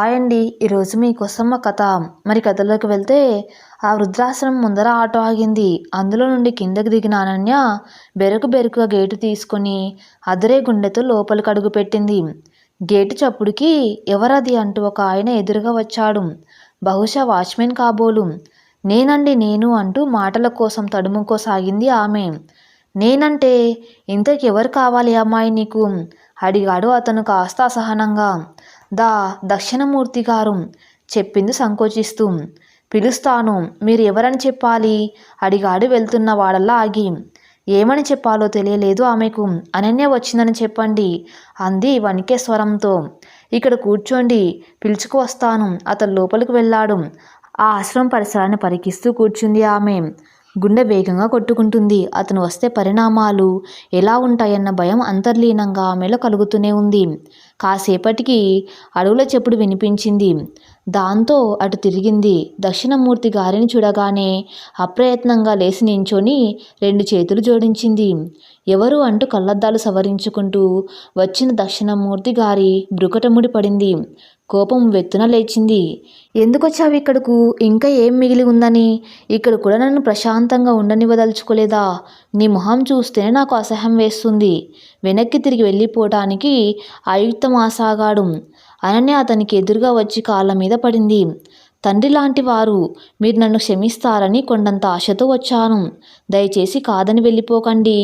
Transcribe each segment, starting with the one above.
Hi అండి. ఈరోజు మీకోసం ఒక కథ. మరి కథలోకి వెళ్తే ఆ వృద్ధాశ్రమం ముందర ఆటో ఆగింది. అందులో నుండి కిందకి దిగిన అనన్య బెరుకుగా గేటు తీసుకొని అదిరే గుండెతో లోపలికి అడుగు పెట్టింది. గేటు చప్పుడుకి ఎవరది అంటూ ఒక ఆయన ఎదురుగా వచ్చాడు. బహుశా వాచ్మెన్ కాబోలు. నేనండి నేను అంటూ మాటల కోసం తడుముకోసాగింది ఆమె. నేనంటే ఇంతకెవరు కావాలి అమ్మాయి నీకు? అడిగాడు అతను కాస్త అసహనంగా. దక్షిణమూర్తి గారు చెప్పింది సంకోచిస్తూ. పిలుస్తాను, మీరు ఎవరని చెప్పాలి? అడిగాడు వెళ్తున్న వాడల్లా ఆగి. ఏమని చెప్పాలో తెలియలేదు ఆమెకు. అనన్య వచ్చిందని చెప్పండి అంది వణికే స్వరంతో. ఇక్కడ కూర్చోండి, పిలుచుకు వస్తాను. అతను లోపలికి వెళ్ళాడు. ఆ ఆశ్రమం పరిసరాన్ని పరికిస్తూ కూర్చుంది ఆమె. గుండె వేగంగా కొట్టుకుంటుంది. అతను వస్తే పరిణామాలు ఎలా ఉంటాయన్న భయం అంతర్లీనంగా ఆమెలో కలుగుతూనే ఉంది. కాసేపటికి అడుగుల చెప్పుడు వినిపించింది. దాంతో అటు తిరిగింది. దక్షిణమూర్తి గారిని చూడగానే అప్రయత్నంగా లేచి నించొని 2 చేతులు జోడించింది. ఎవరు అంటూ కళ్ళద్దాలు సవరించుకుంటూ వచ్చిన దక్షిణమూర్తి గారి బ్రుకటముడి పడింది. కోపం వెత్తున లేచింది. ఎందుకొచ్చావు ఇక్కడకు? ఇంకా ఏం మిగిలి ఉందని? ఇక్కడ కూడా నన్ను ప్రశాంతంగా ఉండనివ్వదలుచుకోలేదా? నీ మొహం చూస్తేనే నాకు అసహ్యం వేస్తుంది. వెనక్కి తిరిగి వెళ్ళిపోవటానికి ఆయుక్తమాసాగాడు. అనన్య అతనికి ఎదురుగా వచ్చి కాళ్ళ మీద పడింది. తండ్రి లాంటి వారు, మీరు నన్ను క్షమిస్తారని కొండంత ఆశతో వచ్చాను. దయచేసి కాదని వెళ్ళిపోకండి.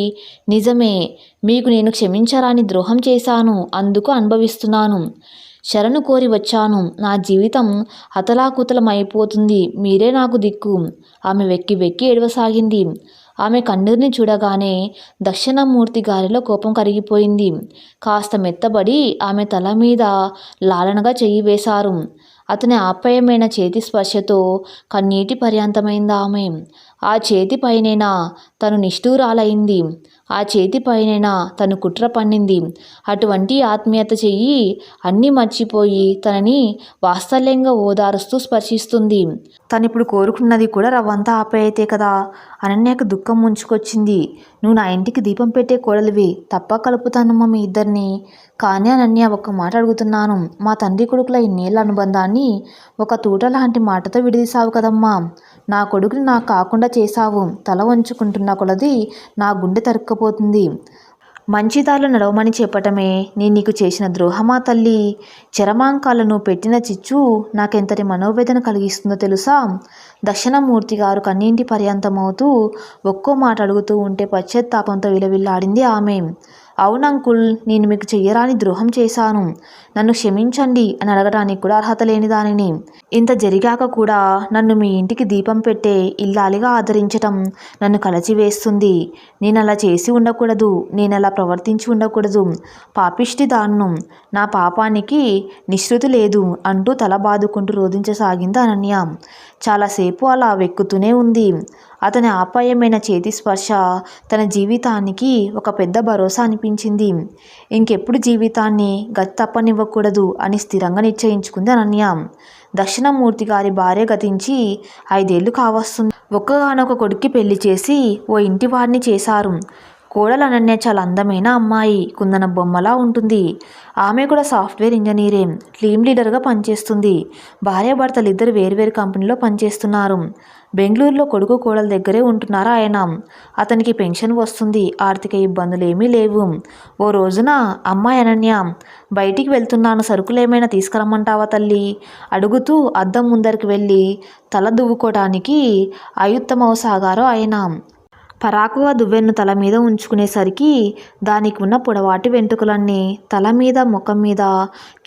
నిజమే, మీకు నేను క్షమించరాని ద్రోహం చేశాను. అందుకు అనుభవిస్తున్నాను. శరణు కోరి వచ్చాను. నా జీవితం అతలాకుతలం అయిపోతుంది. మీరే నాకు దిక్కు. ఆమె వెక్కి ఏడవసాగింది. ఆమె కన్నీరుని చూడగానే దక్షిణమూర్తి గారిలో కోపం కరిగిపోయింది. కాస్త మెత్తబడి ఆమె తల మీద లాలనగా చెయ్యి వేశారు. అతని ఆప్యాయమైన చేతి స్పర్శతో కన్నీటి పర్యంతమైంది ఆమె. ఆ చేతి పైనేనా తను నిష్ఠూరాలైంది. ఆ చేతి పైనేనా తను కుట్ర పన్నింది. అటువంటి ఆత్మీయత చెయ్యి అన్నీ మర్చిపోయి తనని వాత్సల్యంగా ఓదారుస్తూ స్పర్శిస్తుంది. తనిప్పుడు కోరుకున్నది కూడా రవ్వంతా ఆప్యాయతే కదా. అనన్యకు దుఃఖం ముంచుకొచ్చింది. నువ్వు నా ఇంటికి దీపం పెట్టే కోడలివి. తప్ప కలుపుతానమ్మా మీ ఇద్దరిని. కానీ అనన్య, ఒక్క మాట అడుగుతున్నాను. మా తండ్రి కొడుకుల ఇన్నేళ్ల అనుబంధాన్ని ఒక తూట లాంటి మాటతో విడదీశావు కదమ్మా. నా కొడుకుని నాకు కాకుండా చేశావు. తల వంచుకుంటున్న కొలది నా గుండె తరుక్కపోతుంది. మంచి దారిలో నడవమని చెప్పటమే నేను నీకు చేసిన ద్రోహమా తల్లి? చరమాంకాలను పెట్టిన చిచ్చు నాకెంతటి మనోవేదన కలిగిస్తుందో తెలుసా? దక్షిణమూర్తి గారు కన్నీటి పర్యంతమవుతూ ఒక్కో మాట అడుగుతూ ఉంటే పశ్చాత్తాపంతో విలవిల్లాడింది ఆమె. అవునంకుల్, నేను మీకు చెయ్యరాని ద్రోహం చేశాను. నన్ను క్షమించండి అని అడగడానికి కూడా అర్హత లేని దానిని. ఇంత జరిగాక కూడా నన్ను మీ ఇంటికి దీపం పెట్టే ఇల్లాలిగా ఆదరించటం నన్ను కలచివేస్తుంది. నేను అలా చేసి ఉండకూడదు. నేను అలా ప్రవర్తించి ఉండకూడదు. పాపిష్టి దాన్ను. నా పాపానికి నిష్కృతి లేదు అంటూ తల బాదుకుంటూ రోధించసాగింది అనన్య. చాలాసేపు అలా వెక్కుతూనే ఉంది. అతని ఆప్యాయమైన చేతి స్పర్శ తన జీవితానికి ఒక పెద్ద భరోసా అనిపించింది. ఇంకెప్పుడు జీవితాన్ని గతి తప్పనివ్వకూడదు అని స్థిరంగా నిశ్చయించుకుంది అనన్య. దక్షిణమూర్తి గారి భార్య గతించి 5 ఏళ్లు కావస్తుంది. ఒక్కగానొక కొడుక్కి పెళ్లి చేసి ఓ ఇంటి వారిని చేశారు. కోడలు అనన్య చాలా అందమైన అమ్మాయి. కుందన బొమ్మలా ఉంటుంది. ఆమె కూడా సాఫ్ట్వేర్ ఇంజనీరే. టీమ్ లీడర్గా పనిచేస్తుంది. భార్యాభర్తలు ఇద్దరు వేర్వేరు కంపెనీలో పనిచేస్తున్నారు. బెంగళూరులో కొడుకు కోడల దగ్గరే ఉంటున్నారు ఆయన. అతనికి పెన్షన్ వస్తుంది. ఆర్థిక ఇబ్బందులు ఏమీ లేవు. ఓ రోజున అమ్మాయి అనన్య, బయటికి వెళ్తున్నాను, సరుకులేమైనా తీసుకురమ్మంటావా తల్లి? అడుగుతూ అద్దం ముందరికి వెళ్ళి తల దువ్వుకోవడానికి ఆయుత్తమవసాగారు ఆయన. పరాకుగా దువ్వెన్ను తల మీద ఉంచుకునేసరికి దానికి ఉన్న పొడవాటి వెంట్రుకలన్నీ తల మీద, ముఖం మీద,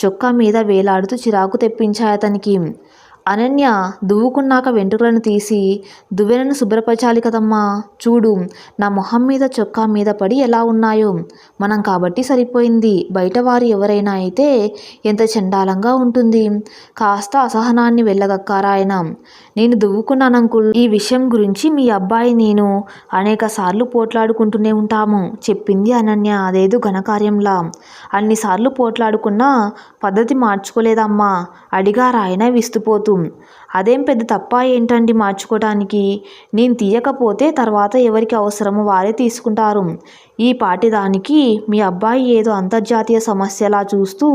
చొక్కా మీద వేలాడుతూ చిరాకు తెప్పించాయి అతనికి. అనన్య, దువ్వుకున్నాక వెంట్రుకలను తీసి దువ్వెనను శుభ్రపరచాలి కదమ్మా. చూడు, నా మొహం మీద, చొక్కా మీద పడి ఎలా ఉన్నాయో. మనం కాబట్టి సరిపోయింది. బయటవారు ఎవరైనా అయితే ఎంత చండాలంగా ఉంటుంది. కాస్త అసహనాన్ని వెళ్ళగక్కారా ఆయన. నేను దువ్వుకున్నాను అంకుల్. ఈ విషయం గురించి మీ అబ్బాయి నేను అనేకసార్లు పోట్లాడుకుంటూనే ఉంటాము చెప్పింది అనన్య అదేదో ఘనకార్యంలా. అన్నిసార్లు పోట్లాడుకున్నా పద్ధతి మార్చుకోలేదమ్మా అడిగారాయన విస్తుపోతూ. అదేం పెద్ద తప్ప ఏంటండి మార్చుకోవటానికి? నేను తీయకపోతే తర్వాత ఎవరికి అవసరమో వారే తీసుకుంటారు. ఈ పాటిదానికి మీ అబ్బాయి ఏదో అంతర్జాతీయ సమస్యలా చూస్తూ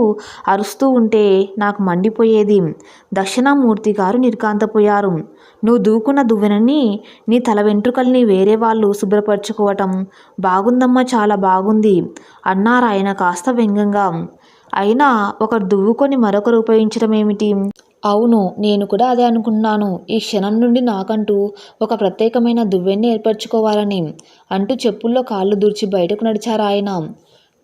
అరుస్తూ ఉంటే నాకు మండిపోయేది. దక్షిణామూర్తి గారు నిర్ఘాంతపోయారు. నువ్వు దూకున్న దువ్వెనని నీ తల వెంట్రుకల్ని వేరే వాళ్ళు శుభ్రపరచుకోవటం బాగుందమ్మా, చాలా బాగుంది అన్నారాయన కాస్త వ్యంగ్యంగా. అయినా ఒకరు దువ్వుకొని మరొకరు ఉపయోగించడం ఏమిటి? అవును, నేను కూడా అదే అనుకున్నాను. ఈ క్షణం నుండి నాకంటూ ఒక ప్రత్యేకమైన దువ్వెన్ని ఏర్పరచుకోవాలని అంటూ చెప్పుల్లో కాళ్ళు దూర్చి బయటకు నడిచారు ఆయన.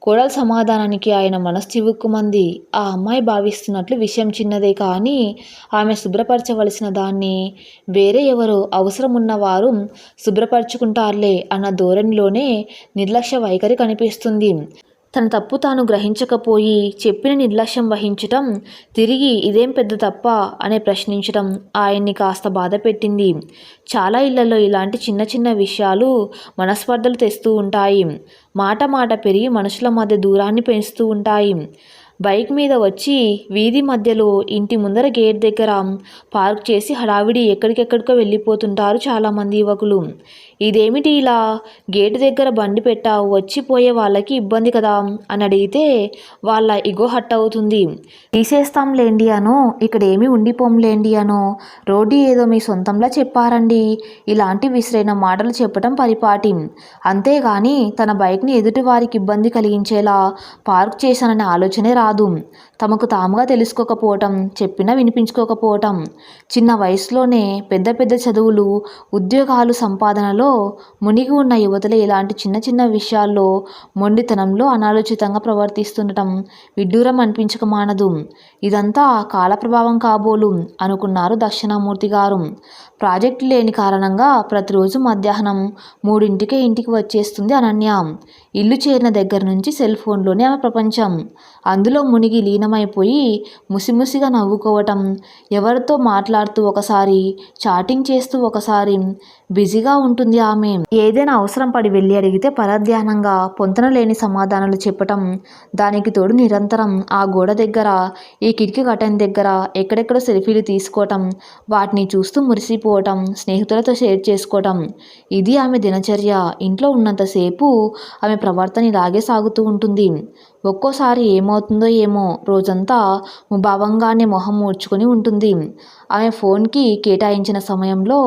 కోడల సమాధానానికి ఆయన మనసు చివుక్కుమంది. ఆ అమ్మాయి భావిస్తున్నట్లు విషయం చిన్నదే, కానీ ఆమె శుభ్రపరచవలసిన దాన్ని వేరే ఎవరో అవసరం ఉన్నవారు శుభ్రపరచుకుంటారులే అన్న ధోరణిలోనే నిర్లక్ష్య వైఖరి కనిపిస్తుంది. తన తప్పు తాను గ్రహించకపోయి చెప్పిన నిర్లక్ష్యం వహించటం, తిరిగి ఇదేం పెద్ద తప్ప అనే ప్రశ్నించటం ఆయన్ని కాస్త బాధ పెట్టింది. చాలా ఇళ్లలో ఇలాంటి చిన్న చిన్న విషయాలు మనస్పర్ధలు తెస్తూ ఉంటాయి. మాట మాట పెరిగి మనుషుల మధ్య దూరాన్ని పెంచుతూ ఉంటాయి. బైక్ మీద వచ్చి వీధి మధ్యలో ఇంటి ముందర గేట్ దగ్గర పార్క్ చేసి హడావిడి ఎక్కడికెక్కడికో వెళ్ళిపోతుంటారు చాలామంది యువకులు. ఇదేమిటి ఇలా గేటు దగ్గర బండి పెట్టావు, వచ్చిపోయే వాళ్ళకి ఇబ్బంది కదా అని అడిగితే వాళ్ళ ఇగో హట్ అవుతుంది. తీసేస్తాంలేండి అనో, ఇక్కడ ఏమీ ఉండిపోంలేండి అనో, రోడ్డు ఏదో మీ సొంతంలా చెప్పారండి, ఇలాంటి విసిరైన మాటలు చెప్పటం పరిపాటి. అంతేగాని తన బైక్ని ఎదుటి వారికి ఇబ్బంది కలిగించేలా పార్క్ చేశాననే ఆలోచనే రాదు. తమకు తాముగా తెలుసుకోకపోవటం, చెప్పినా వినిపించుకోకపోవటం. చిన్న వయసులోనే పెద్ద పెద్ద చదువులు, ఉద్యోగాలు సంపాదనలో మునిగి ఉన్న యువతలు ఇలాంటి చిన్న చిన్న విషయాల్లో మొండితనంలో అనాలోచితంగా ప్రవర్తిస్తుండటం విడ్డూరం అనిపించక మానదు. ఇదంతా కాలప్రభావం కాబోలు అనుకున్నారు దక్షిణామూర్తి గారు. ప్రాజెక్టు లేని కారణంగా ప్రతిరోజు మధ్యాహ్నం 3ంటికే ఇంటికి వచ్చేస్తుంది అనన్య. ఇల్లు చేరిన దగ్గర నుంచి సెల్ ఫోన్లోనే ఆమె ప్రపంచం. అందులో మునిగి లీనమైపోయి ముసిముసిగా నవ్వుకోవటం, ఎవరితో మాట్లాడుతూ ఒకసారి, చాటింగ్ చేస్తూ ఒకసారి బిజీగా ఉంటుంది ఆమె. ఏదైనా అవసరం పడి వెళ్ళి అడిగితే పరధ్యానంగా పొంతన లేని సమాధానాలు చెప్పటం, దానికి తోడు నిరంతరం ఆ గోడ దగ్గర, ఈ కిటికీ కటన్ దగ్గర ఎక్కడెక్కడో సెల్ఫీలు తీసుకోవటం, వాటిని చూస్తూ మురిసిపోవటం, స్నేహితులతో షేర్ చేసుకోవటం. ఇది ఆమె దినచర్య. ఇంట్లో ఉన్నంతసేపు ఆమె ప్రవర్తన ఇలాగే సాగుతూ ఉంటుంది. ఒక్కోసారి ఏమవుతుందో ఏమో, రోజంతా ముభావంగానే మొహం మూడ్చుకొని ఉంటుంది. ఆమె ఫోన్కి కేటాయించిన సమయంలో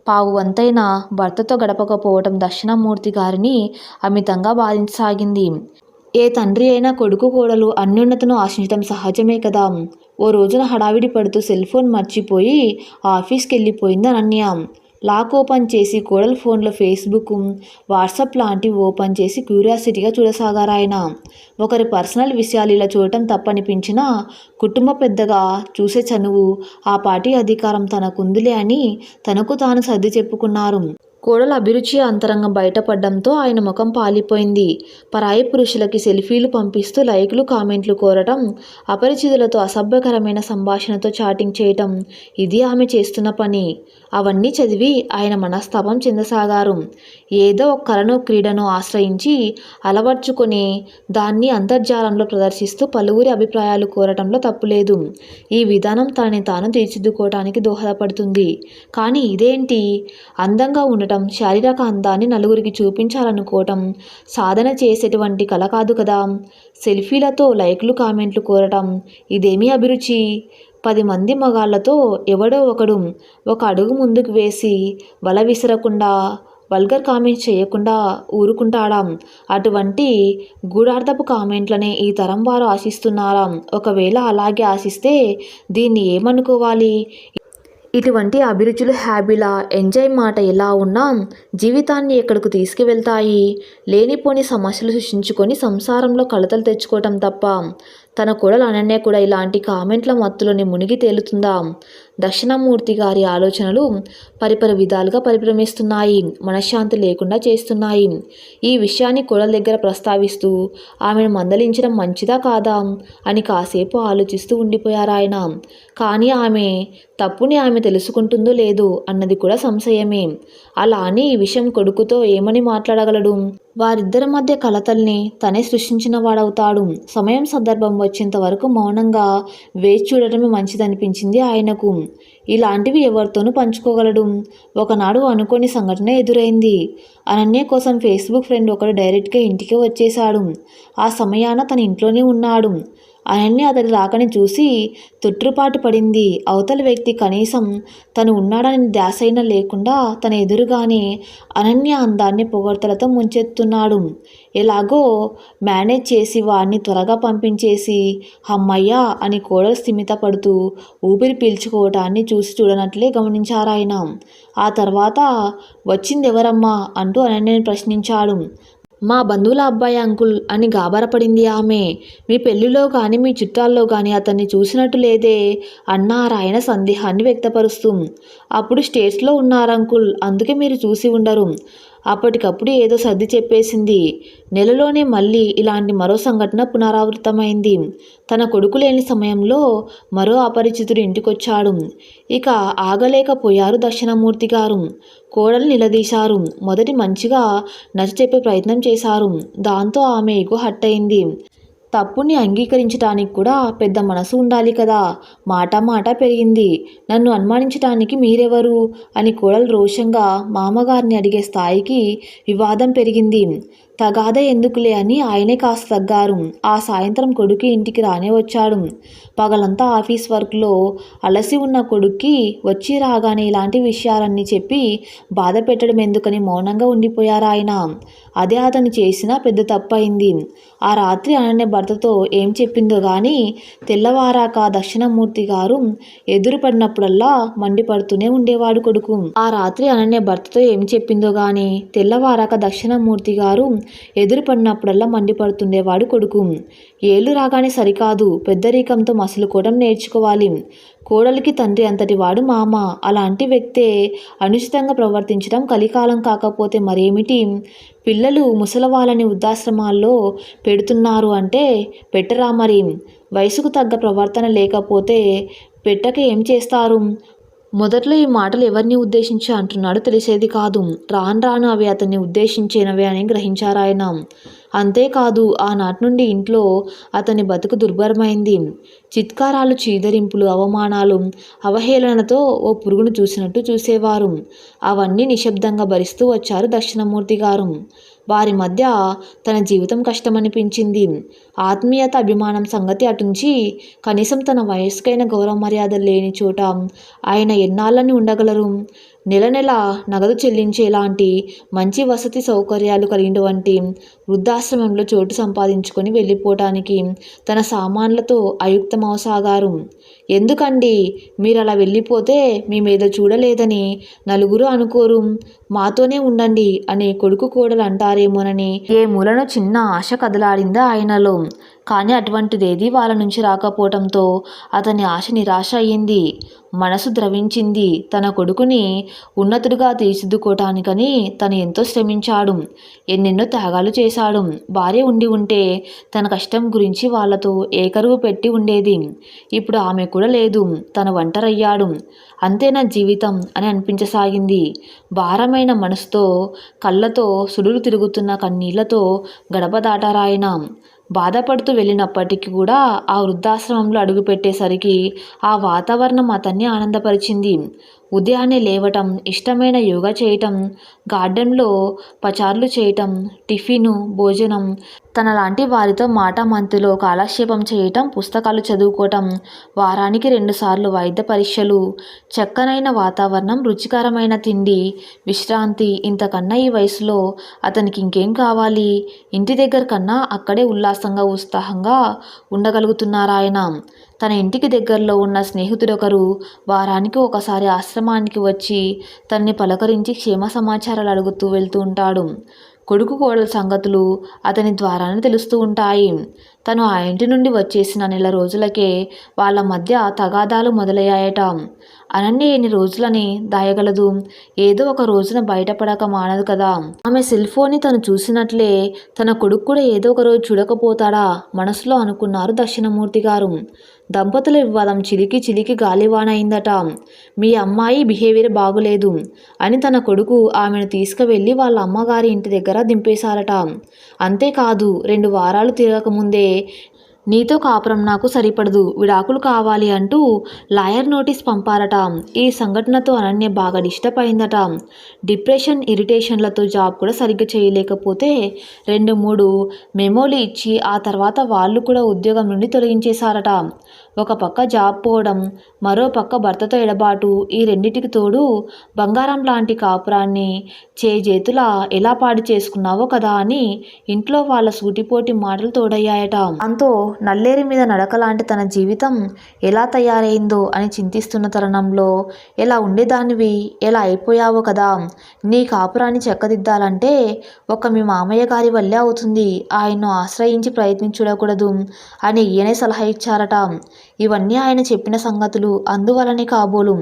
పావు వంతైనా భర్తతో గడపకపోవటం దక్షిణామూర్తి గారిని అమితంగా బాధించసాగింది. ఏ తండ్రి అయినా కొడుకు కోడలు అన్యోన్యతను ఆశించడం సహజమే కదా. ఓ రోజున హడావిడి పడుతూ సెల్ ఫోన్ మర్చిపోయి ఆఫీస్కి వెళ్ళిపోయింది అనన్య. లాక్ ఓపెన్ చేసి కోడల ఫోన్లో ఫేస్బుక్, వాట్సాప్ లాంటివి ఓపెన్ చేసి క్యూరియాసిటీగా చూడసాగారాయన. ఒకరి పర్సనల్ విషయాలు ఇలా చూడటం తప్పనిపించినా కుటుంబ పెద్దగా చూసే చనువు, ఆ పార్టీ అధికారం తనకుందిలే అని తనకు తాను సర్ది చెప్పుకున్నారు. కోడల అభిరుచి అంతరంగం బయటపడడంతో ఆయన ముఖం పాలిపోయింది. పరాయి పురుషులకి సెల్ఫీలు పంపిస్తూ లైకులు, కామెంట్లు కోరటం, అపరిచితులతో అసభ్యకరమైన సంభాషణతో చాటింగ్ చేయటం, ఇది ఆమె చేస్తున్న పని. అవన్నీ చదివి ఆయన మనస్తాపం చెందసాగారు. ఏదో ఒక కళను, క్రీడను ఆశ్రయించి అలవర్చుకొని దాన్ని అంతర్జాలంలో ప్రదర్శిస్తూ పలువురి అభిప్రాయాలు కోరటంలో తప్పులేదు. ఈ విధానం తనని తాను తీర్చిదిద్దుకోవటానికి దోహదపడుతుంది. కానీ ఇదేంటి? అందంగా ఉండటం, శారీరక అందాన్ని నలుగురికి చూపించాలనుకోవటం సాధన చేసేటువంటి కళ కాదు కదా. సెల్ఫీలతో లైక్లు, కామెంట్లు కోరటం ఇదేమీ అభిరుచి? 10 మంది మగాళ్లతో ఎవడో ఒకడు ఒక అడుగు ముందుకు వేసి వల విసరకుండా, వల్గర్ కామెంట్స్ చేయకుండా ఊరుకుంటాడా? అటువంటి గూఢార్థపు కామెంట్లనే ఈ తరం వారు ఆశిస్తున్నారా? ఒకవేళ అలాగే ఆశిస్తే దీన్ని ఏమనుకోవాలి? ఇటువంటి అభిరుచులు, హ్యాబీల ఎంజాయ్ మాట ఎలా ఉన్నా జీవితాన్ని ఎక్కడికి తీసుకువెళ్తాయి? లేనిపోని సమస్యలు సృష్టించుకొని సంసారంలో కలతలు తెచ్చుకోవటం తప్ప. తన కోడలు అనన్య కూడా ఇలాంటి కామెంట్ల మత్తులోని మునిగి తేలుతుందా? దక్షిణామూర్తి గారి ఆలోచనలు పరిపర విధాలుగా పరిభ్రమిస్తున్నాయి, మనశ్శాంతి లేకుండా చేస్తున్నాయి. ఈ విషయాన్ని కోడల దగ్గర ప్రస్తావిస్తూ ఆమెను మందలించడం మంచిదా కాదా అని కాసేపు ఆలోచిస్తూ ఉండిపోయారాయన. కానీ ఆమె తప్పుని ఆమె తెలుసుకుంటుందో లేదో అన్నది కూడా సంశయమే. అలా అని ఈ విషయం కొడుకుతో ఏమని మాట్లాడగలడు? వారిద్దరి మధ్య కలతల్ని తనే సృష్టించిన వాడవుతాడు. సమయం, సందర్భం వచ్చేంత వరకు మౌనంగా వేచి చూడటమే మంచిదనిపించింది ఆయనకు. ఇలాంటివి ఎవరితోనూ పంచుకోగలడు. ఒకనాడు అనుకోని సంఘటన ఎదురైంది. అనన్య కోసం ఫేస్బుక్ ఫ్రెండ్ ఒకడు డైరెక్ట్గా ఇంటికి వచ్చేశాడు. ఆ సమయాన తన ఇంట్లోనే ఉన్నాడు. అనన్య అతడి రాకని చూసి తొట్రుపాటు పడింది. అవతలి వ్యక్తి కనీసం తను ఉన్నాడని ధ్యాసైనా లేకుండా తన ఎదురుగానే అనన్య అందాన్ని పొగడ్తలతో ముంచెత్తున్నాడు. ఎలాగో మేనేజ్ చేసి వాడిని త్వరగా పంపించేసి హమ్మయ్యా అని కోడలు స్థిమితపడుతూ ఊపిరి పీల్చుకోవటాన్ని చూసి చూడనట్లే గమనించారాయన. ఆ తర్వాత వచ్చిందెవరమ్మా అంటూ అనన్యని ప్రశ్నించాడు. మా బంధువుల అబ్బాయి అంకుల్ అని గాబరపడింది ఆమె. మీ పెళ్లిలో కానీ మీ చుట్టాల్లో కానీ అతన్ని చూసినట్టు లేదే అన్నారాయన సందేహాన్ని వ్యక్తపరుస్తూ. అప్పుడు స్టేట్స్లో ఉన్నారంకుల్, అందుకే మీరు చూసి ఉండరు. అప్పటికప్పుడు ఏదో సర్ది చెప్పేసింది. నెలలోనే మళ్ళీ ఇలాంటి మరో సంఘటన పునరావృతమైంది. తన కొడుకు లేని సమయంలో మరో అపరిచితుడు ఇంటికొచ్చాడు. ఇక ఆగలేకపోయారు దక్షిణమూర్తి గారు. కోడలు నిలదీశారు. మొదటి మంచిగా నచ్చచెప్పే ప్రయత్నం చేశారు. దాంతో ఆమె ఎగో హట్ అయింది. తప్పుని అంగీకరించటానికి కూడా పెద్ద మనసు ఉండాలి కదా. మాట మాట పెరిగింది. నన్ను అనుమానించటానికి మీరెవరు అని కోడలు రోషంగా మామగారిని అడిగే స్థాయికి వివాదం పెరిగింది. తగాద ఎందుకులే అని ఆయనే కాస్త తగ్గారు. ఆ సాయంత్రం కొడుకు ఇంటికి రానే వచ్చాడు. పగలంతా ఆఫీస్ వర్క్లో అలసి ఉన్న కొడుక్కి వచ్చి రాగానే ఇలాంటి విషయాలన్నీ చెప్పి బాధ పెట్టడం ఎందుకని మౌనంగా ఉండిపోయారు ఆయన. అదే అతను చేసిన పెద్ద తప్పు అయింది. ఆ రాత్రి అనన్య భర్తతో ఏం చెప్పిందో గాని తెల్లవారాక దక్షిణమూర్తి గారు ఎదురుపడినప్పుడల్లా మండిపడుతూనే ఉండేవాడు కొడుకు. ఆ రాత్రి అనన్య భర్తతో ఏం చెప్పిందో గాని తెల్లవారాక దక్షిణమూర్తి గారు ఎదురుపడినప్పుడల్లా మండిపడుతుండేవాడు కొడుకు. ఏళ్ళు రాగానే సరికాదు, పెద్దరికంతో మసులుకోవడం నేర్చుకోవాలి. కోడలికి తండ్రి అంతటి వాడు మామ. అలాంటి వ్యక్తే అనుచితంగా ప్రవర్తించడం కలికాలం కాకపోతే మరేమిటి? పిల్లలు ముసలవాళ్ళని వృద్ధాశ్రమాల్లో పెడుతున్నారు అంటే పెట్టరా మరి? వయసుకు తగ్గ ప్రవర్తన లేకపోతే పెట్టక ఏం చేస్తారు? మొదట్లో ఈ మాటలు ఎవరిని ఉద్దేశించి అంటున్నాడో తెలిసేది కాదు. రాను రాను అవి అతన్ని ఉద్దేశించినవే అని గ్రహించారాయన. అంతేకాదు ఆనాటి నుండి ఇంట్లో అతని బతుకు దుర్భరమైంది. చిత్కారాలు, చీదరింపులు, అవమానాలు, అవహేళనతో ఓ పురుగును చూసినట్టు చూసేవారు. అవన్నీ నిశ్శబ్దంగా భరిస్తూ వచ్చారు దక్షిణమూర్తి గారు. వారి మధ్య తన జీవితం కష్టమనిపించింది. ఆత్మీయత, అభిమానం సంగతి అటుంచి కనీసం తన వయస్కైన గౌరవ మర్యాదలు లేని చోట ఆయన ఎన్నాళ్ళని ఉండగలరు? నెల నెల నగదు చెల్లించేలాంటి మంచి వసతి సౌకర్యాలు కలిగినటువంటి వృద్ధాశ్రమంలో చోటు సంపాదించుకొని వెళ్ళిపోవటానికి తన సామాన్లతో అయుక్తమవసాగారు. ఎందుకండి మీరు అలా వెళ్ళిపోతే మీ మీద చూడలేదని నలుగురు అనుకోరు, మాతోనే ఉండండి అని కొడుకు కోడలు అంటారేమోనని ఏ మూలన చిన్న ఆశ కదలాడిందా ఆయనలో. కానీ అటువంటిదేదీ వాళ్ళ నుంచి రాకపోవడంతో అతని ఆశ నిరాశ అయ్యింది. మనసు ద్రవించింది. తన కొడుకుని ఉన్నతుడిగా తీర్చిదిద్దుకోవటానికని తను ఎంతో శ్రమించాడు. ఎన్నెన్నో త్యాగాలు చేశాడు. భార్య ఉండి ఉంటే తన కష్టం గురించి వాళ్లతో ఏకరువు పెట్టి ఉండేది. ఇప్పుడు ఆమె కూడా లేదు. తను ఒంటరయ్యాడు. అంతేనా జీవితం అని అనిపించసాగింది. భారమైన మనసుతో, కళ్ళతో సుడులు తిరుగుతున్న కన్నీళ్లతో గడప దాటారాయన. బాధపడుతూ వెళ్ళినప్పటికీ కూడా ఆ వృద్ధాశ్రమంలో అడుగుపెట్టేసరికి ఆ వాతావరణం అతన్ని ఆనందపరిచింది. ఉదయాన్నే లేవటం, ఇష్టమైన యోగా చేయటం, గార్డెన్లో పచార్లు చేయటం, టిఫిను, భోజనం, తనలాంటి వారితో మాటామంతిలో కాలక్షేపం చేయటం, పుస్తకాలు చదువుకోవటం, వారానికి 2 సార్లు వైద్య పరీక్షలు, చక్కనైన వాతావరణం, రుచికరమైన తిండి, విశ్రాంతి. ఇంతకన్నా ఈ వయసులో అతనికి ఇంకేం కావాలి? ఇంటి దగ్గర కన్నా అక్కడే ఉల్లాసంగా, ఉత్సాహంగా ఉండగలుగుతున్నారాయన. తన ఇంటికి దగ్గరలో ఉన్న స్నేహితుడొకరు వారానికి ఒకసారి ఆశ్రమానికి వచ్చి తనని పలకరించి క్షేమ సమాచారాలు అడుగుతూ వెళ్తూ ఉంటాడు. కొడుకు కోడల సంగతులు అతని ద్వారానే తెలుస్తూ ఉంటాయి. తను ఆ ఇంటి నుండి వచ్చేసిన నెల రోజులకే వాళ్ళ మధ్య తగాదాలు మొదలయ్యాయట. అనన్య ఎన్ని రోజులని దాయగలదు? ఏదో ఒక రోజున బయటపడక మానదు కదా. ఆమె సెల్ ఫోన్ని తను చూసినట్లే తన కొడుకు కూడా ఏదో ఒక రోజు చూడకపోతాడా మనసులో అనుకున్నారు దక్షిణమూర్తి గారు. దంపతుల వివాదం చిలికి చిలికి గాలివాన అయిందట. మీ అమ్మాయి బిహేవియర్ బాగులేదు అని తన కొడుకు ఆమెను తీసుకువెళ్ళి వాళ్ళ అమ్మగారి ఇంటి దగ్గర దింపేశారట. అంతేకాదు 2 వారాలు తిరగకముందే నీతో కాపురం నాకు సరిపడదు, విడాకులు కావాలి అంటూ లాయర్ నోటీస్ పంపారట. ఈ సంఘటనతో అనన్య బాగా డిస్టర్బ్ అయిందట. డిప్రెషన్, ఇరిటేషన్లతో జాబ్ కూడా సరిగ్గా చేయలేకపోతే 2-3 మెమోలు ఇచ్చి ఆ తర్వాత వాళ్ళు కూడా ఉద్యోగం నుండి తొలగించేశారట. ఒక పక్క జాబ్ పోవడం, మరో పక్క భర్తతో ఎడబాటు, ఈ రెండిటికి తోడు బంగారం లాంటి కాపురాన్ని చేజేతులా ఎలా పాడు చేసుకున్నావో కదా అని ఇంట్లో వాళ్ళ సూటిపోటి మాటలు తోడయ్యాయట. దాంతో నల్లేరు మీద నడక లాంటి తన జీవితం ఎలా తయారైందో అని చింతిస్తున్న తరుణంలో, ఎలా ఉండేదానివి, ఎలా అయిపోయావో కదా, నీ కాపురాన్ని చక్కదిద్దాలంటే ఒక మీ మామయ్య గారి వల్లే అవుతుంది, ఆయన్ను ఆశ్రయించి ప్రయత్నించి చూడకూడదు అని ఈయనే సలహా ఇచ్చారట. ఇవన్నీ ఆయన చెప్పిన సంగతులు, అందువలనే కాబోలు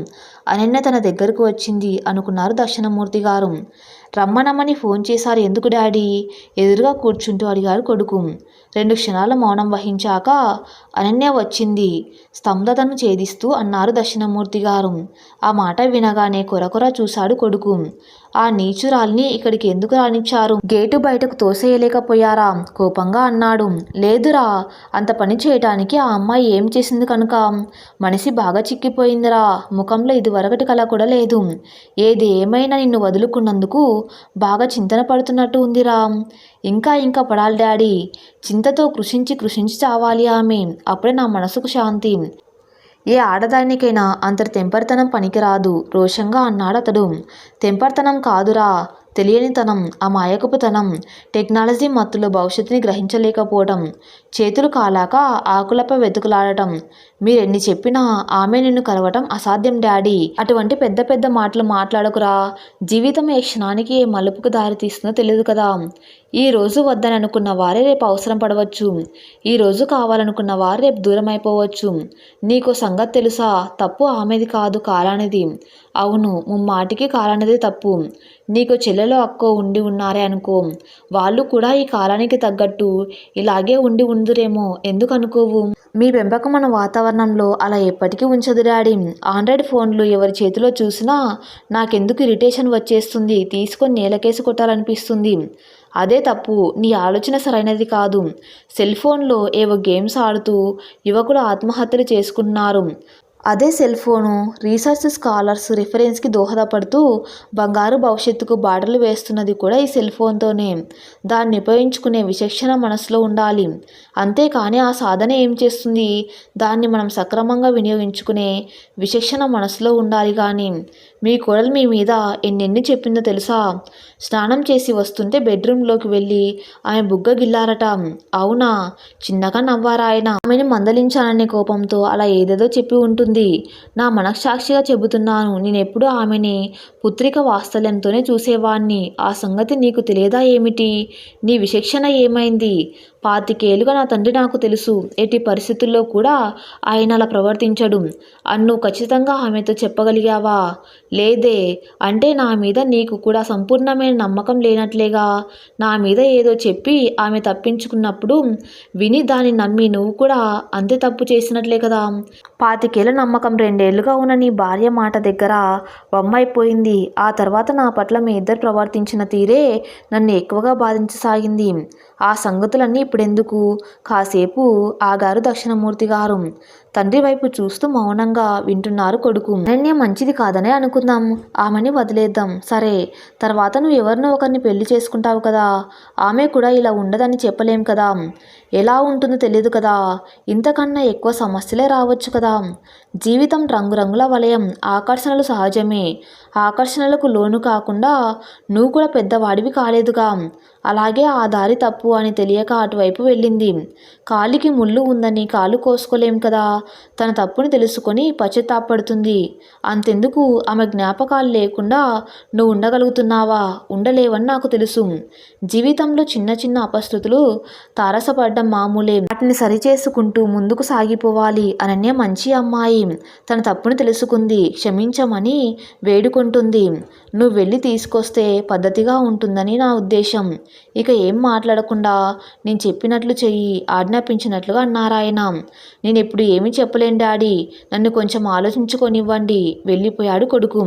అనన్య తన దగ్గరకు వచ్చింది అనుకున్నారు దక్షిణమూర్తి గారు. రమ్మనమ్మని ఫోన్ చేశారు ఎందుకు డాడీ? ఎదురుగా కూర్చుంటూ అడిగారు కొడుకు. 2 క్షణాల మౌనం వహించాక అనన్య వచ్చింది స్తబ్దతను ఛేదిస్తూ అన్నారు దక్షిణమూర్తి గారు. ఆ మాట వినగానే కొరకొర చూశాడు కొడుకు. ఆ నీచురాల్ని ఇక్కడికి ఎందుకు రానిచ్చారు? గేటు బయటకు తోసేయలేకపోయారా? కోపంగా అన్నాడు. లేదురా, అంత పని చేయటానికి ఆ అమ్మాయి ఏం చేసింది కనుక? మనిషి బాగా చిక్కిపోయిందిరా, ముఖంలో ఇదివరకటి కళ కూడా లేదు. ఏది ఏమైనా నిన్ను వదులుకున్నందుకు బాగా చింతన పడుతున్నట్టు ఉందిరా. ఇంకా ఇంకా పడాలి డాడీ, చింతతో కృషించి చావాలి ఆమె, అప్పుడే నా మనసుకు శాంతి. ఏ ఆడదానికైనా అంతటి తెంపరితనం పనికిరాదు, రోషంగా అన్నాడతడు. తెంపరితనం కాదురా, తెలియనితనం, అమాయకపుతనం, టెక్నాలజీ మత్తులో భవిష్యత్తుని గ్రహించలేకపోవటం, చేతులు కాలాక ఆకులపై వెతుకులాడటం. మీరెన్ని చెప్పినా ఆమె నిన్ను కలవటం అసాధ్యం డాడీ. అటువంటి పెద్ద పెద్ద మాటలు మాట్లాడకురా. జీవితం ఏ క్షణానికి ఏ మలుపుకు దారి తీస్తుందో తెలియదు కదా. ఈ రోజు వద్దని అనుకున్న వారే రేపు అవసరం పడవచ్చు, ఈ రోజు కావాలనుకున్న వారు రేపు దూరం అయిపోవచ్చు. నీకో సంగతి తెలుసా? తప్పు ఆమెది కాదు, కాలానిది. అవును, ముమ్మాటికి కాలానిదే తప్పు. నీకు చెల్లెలో అక్కో ఉండి ఉన్నారే అనుకో, వాళ్ళు కూడా ఈ కాలానికి తగ్గట్టు ఇలాగే ఉండి ఉందురేమో, ఎందుకు అనుకోవు? మీ పెంపకం మన వాతావరణంలో అలా ఎప్పటికీ ఉంచదు డాడీ. ఆండ్రాయిడ్ ఫోన్లు ఎవరి చేతిలో చూసినా నాకెందుకు ఇరిటేషన్ వచ్చేస్తుంది, తీసుకొని నేలకేసి కొట్టాలనిపిస్తుంది. అదే తప్పు, నీ ఆలోచన సరైనది కాదు. సెల్ ఫోన్లో ఏవో గేమ్స్ ఆడుతూ యువకులు ఆత్మహత్యలు చేసుకుంటున్నారు. అదే సెల్ ఫోను రీసెర్చ్ స్కాలర్స్ రిఫరెన్స్కి దోహదపడుతూ బంగారు భవిష్యత్తుకు బాటలు వేస్తున్నది కూడా ఈ సెల్ ఫోన్తోనే. దాన్ని ఉపయోగించుకునే విచక్షణ మనసులో ఉండాలి. అంతేకాని ఆ సాధన ఏం చేస్తుంది? దాన్ని మనం సక్రమంగా వినియోగించుకునే విచక్షణ మనసులో ఉండాలి. కానీ మీ కోడలు మీ మీద ఎన్నెన్ని చెప్పిందో తెలుసా? స్నానం చేసి వస్తుంటే బెడ్రూమ్లోకి వెళ్ళి ఆమె బుగ్గ గిల్లారట. అవునా? చిన్నగా నవ్వారా ఆయన. ఆమెను మందలించాననే కోపంతో అలా ఏదేదో చెప్పి ఉంటుంది. నా మనస్సాక్షిగా చెబుతున్నాను, నేనెప్పుడు ఆమెని పుత్రిక వాత్సల్యంతోనే చూసేవాణ్ణి. ఆ సంగతి నీకు తెలియదా ఏమిటి? నీ విచక్షణ ఏమైంది? 25 ఏళ్లుగా నా తండ్రి నాకు తెలుసు. ఎట్టి పరిస్థితుల్లో కూడా ఆయన అలా ప్రవర్తించడు అని నువ్వు ఖచ్చితంగా ఆమెతో చెప్పగలిగావా? లేదే. అంటే నా మీద నీకు కూడా సంపూర్ణమైన నమ్మకం లేనట్లేగా. నా మీద ఏదో చెప్పి ఆమె తప్పించుకున్నప్పుడు విని దాన్ని నమ్మి నువ్వు కూడా అంతే తప్పు చేసినట్లే కదా. 25 ఏళ్ల నమ్మకం 2 ఏళ్లుగా ఉన్న నీ భార్య మాట దగ్గర వమ్మైపోయింది. ఆ తర్వాత నా పట్ల మీ ఇద్దరు ప్రవర్తించిన తీరే నన్ను ఎక్కువగా బాధించసాగింది. ఆ సంగతులన్నీ ఇప్పుడెందుకు? కాసేపు ఆగారు దక్షిణమూర్తి గారు. తండ్రి వైపు చూస్తూ మౌనంగా వింటున్నారు కొడుకు. అనన్య మంచిది కాదనే అనుకుందాం, ఆమెని వదిలేద్దాం. సరే, తర్వాత నువ్వు ఎవరినో ఒకరిని పెళ్లి చేసుకుంటావు కదా, ఆమె కూడా ఇలా ఉండదని చెప్పలేం కదా. ఎలా ఉంటుందో తెలియదు కదా. ఇంతకన్నా ఎక్కువ సమస్యలే రావచ్చు కదా. జీవితం రంగురంగుల వలయం, ఆకర్షణలు సహజమే. ఆకర్షణలకు లోను కాకుండా నువ్వు కూడా పెద్దవాడివి కాలేదుగా. అలాగే ఆ దారి తప్పు అని తెలియక అటువైపు వెళ్ళింది. కాలికి ముళ్ళు ఉందని కాలు కోసుకోలేం కదా. తన తప్పుని తెలుసుకొని పశ్చాత్తాపడుతుంది. అంతెందుకు, ఆమె జ్ఞాపకాలు లేకుండా నువ్వు ఉండగలుగుతున్నావా? ఉండలేవని నాకు తెలుసు. జీవితంలో చిన్న చిన్న అపశృతులు తారసపడ్డం మామూలే. వాటిని సరిచేసుకుంటూ ముందుకు సాగిపోవాలి. అనన్య మంచి అమ్మాయి, తన తప్పుని తెలుసుకుంది, క్షమించమని వేడుకుంటుంది. నువ్వు వెళ్ళి తీసుకొస్తే పద్ధతిగా ఉంటుందని నా ఉద్దేశం. ఇక ఏం మాట్లాడకుండా నేను చెప్పినట్లు చెయ్యి, ఆజ్ఞాపించినట్లుగా అన్నారాయన. నేను ఇప్పుడు ఏమీ చెప్పలేను డాడీ, నన్ను కొంచెం ఆలోచించుకొనివ్వండి. వెళ్ళిపోయాడు కొడుకు.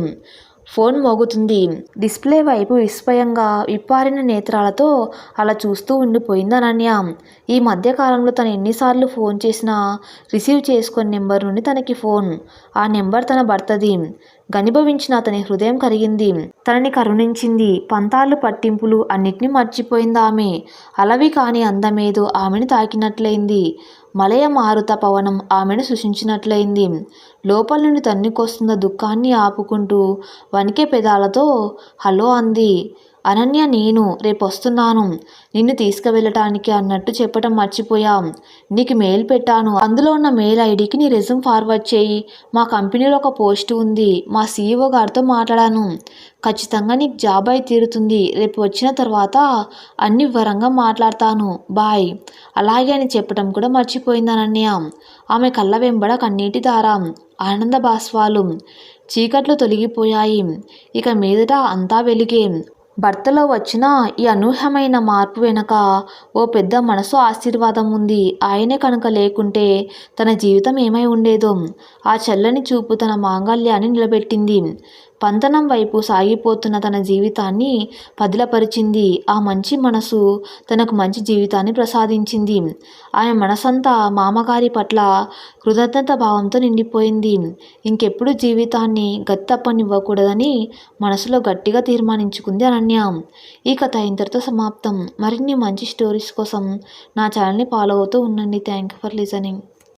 ఫోన్ మోగుతుంది. డిస్ప్లే వైపు విస్మయంగా విప్పారిన నేత్రాలతో అలా చూస్తూ ఉండిపోయింది అనన్య. ఈ మధ్య కాలంలో తను ఎన్నిసార్లు ఫోన్ చేసినా రిసీవ్ చేసుకుని నెంబర్ నుండి తనకి ఫోన్. ఆ నెంబర్ తన భర్తది. ఘనీభవించిన అతని హృదయం కరిగింది. తనని కరుణించింది. పంతాలు పట్టింపులు అన్నిటినీ మర్చిపోయింది ఆమె. అలవి కాని అందమేదో ఆమెను తాకినట్లయింది. మలయ మారుత పవనం ఆమెను సృశించినట్లయింది. లోపల నుండి తన్నుకొస్తున్న దుఃఖాన్ని ఆపుకుంటూ వణికే పెదాలతో హలో అంది. అనన్య, నేను రేపొస్తున్నాను నిన్ను తీసుకువెళ్ళటానికి అన్నట్టు చెప్పటం మర్చిపోయాం. నీకు మెయిల్ పెట్టాను. అందులో ఉన్న మెయిల్ ఐడికి నీ రెజ్యూమ్ ఫార్వర్డ్ చేయి. మా కంపెనీలో ఒక పోస్ట్ ఉంది. మా సీఈఓ గారితో మాట్లాడాను. ఖచ్చితంగా నీకు జాబ్ అయి తీరుతుంది. రేపు వచ్చిన తర్వాత అన్ని వివరంగా మాట్లాడతాను. బాయ్. అలాగే అని చెప్పటం కూడా మర్చిపోయింది అనన్య. ఆమె కళ్ళ వెంబడ కన్నీటి ధార, ఆనంద బాష్పాలు. చీకట్లు తొలగిపోయాయి. ఇక మీదట అంతా వెలుగే. భర్తలో వచ్చిన ఈ అనూహ్యమైన మార్పు వెనక ఓ పెద్ద మనసు ఆశీర్వాదం ఉంది. ఆయనే కనుక లేకుంటే తన జీవితం ఏమై ఉండేదో. ఆ చల్లని చూపు తన మాంగల్యాన్ని నిలబెట్టింది. పంతనం వైపు సాగిపోతున్న తన జీవితాన్ని పదిలపరిచింది. ఆ మంచి మనసు తనకు మంచి జీవితాన్ని ప్రసాదించింది. ఆమె మనసంతా మామగారి పట్ల కృతజ్ఞత భావంతో నిండిపోయింది. ఇంకెప్పుడు జీవితాన్ని గత్తప్పనివ్వకూడదని మనసులో గట్టిగా తీర్మానించుకుంది అనన్య. ఈ కథ ఇంతటితో సమాప్తం. మరిన్ని మంచి స్టోరీస్ కోసం నా ఛానల్ని ఫాలో అవుతూ ఉండండి. Thank you for listening.